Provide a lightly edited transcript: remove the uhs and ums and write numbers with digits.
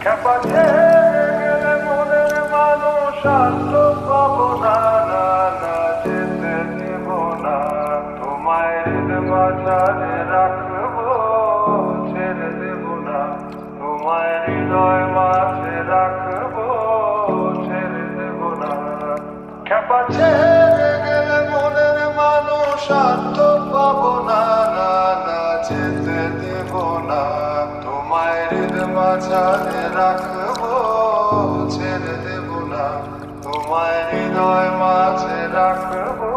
খেপা ছেড়ে গেলে মনের মানুষ আর তো পাবো না, না না যেতে দেব না। তোমায় হৃদ মাঝারে রাখবো, ছেড়ে দেব না। তোমায় হৃদয় মাঝে রাখবো, ছেড়ে দেব না। খেপা ছেড়ে গেলে মনের মানুষ আর তো পাবো না, না না যেতে দেব না। তোমায় হৃদ মাঝারে রাখবো, ছেড়ে দেব না। তোমায় হৃদয় মাঝে রাখবো,